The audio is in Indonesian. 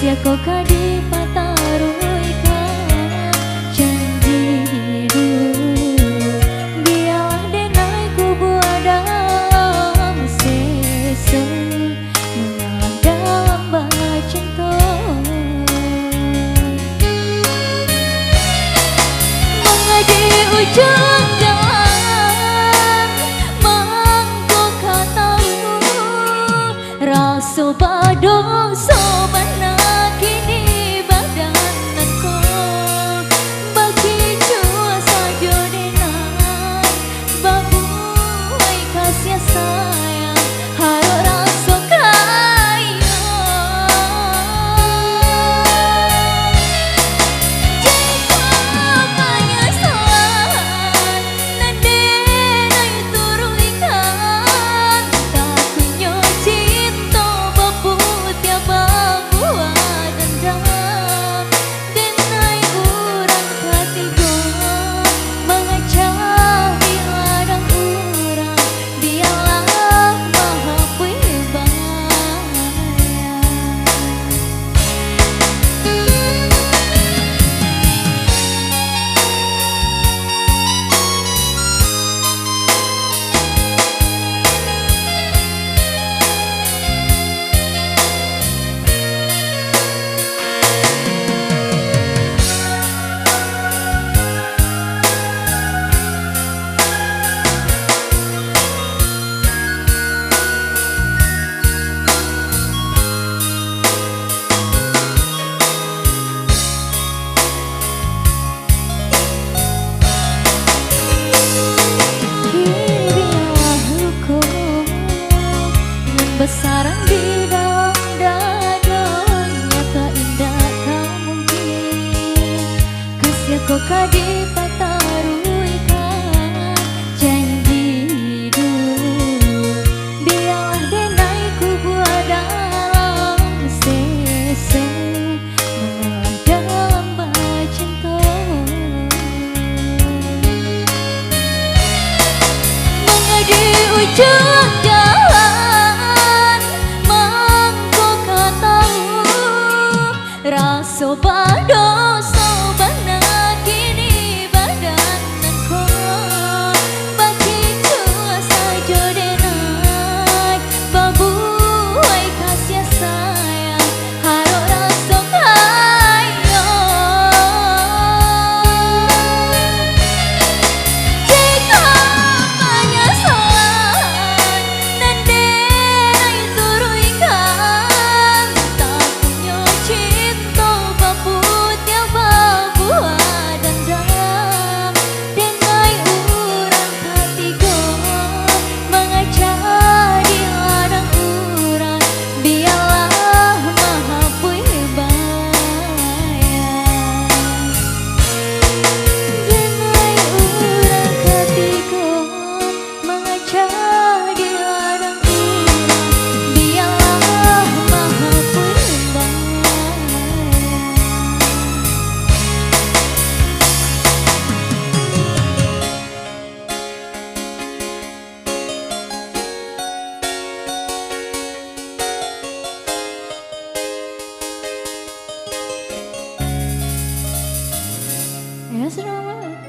Kasih kau kadi pataruikan janji hidup. Biarlah denai ku buat dalam sesa mengalah dalam bacinta. Mengadi ujung jalan mangko katamu rasa badong sobana kini badananku bagi jua saja denai babu ai kasih sayang harap rasa kaya jika penyesalan nandenai turuikan tak punya cinta babu tiap buat dendam denai urang ketiga mengacau di ladang urang biarlah maha besaran di dalam dada nyata indah tak mungkin. Kasih kau kadi pataruikan janji hidup. Biarlah denai ku buat dalam sesa mengalah dalam bacinta. Mengadi ujung jalan mangko katamu rasa bado sobana kini badananku bagi jua saja denai babu ai kasih sayang harap rasa kaya jika penyesalan nandenai turuikan tak punya cinta babu tiap buat dendam denai urang ketiga mengacau di ladang urang biarlah maha bayang denai urang ketiga mengacau di ladang urang biarlah maha bayang. Ya sudah.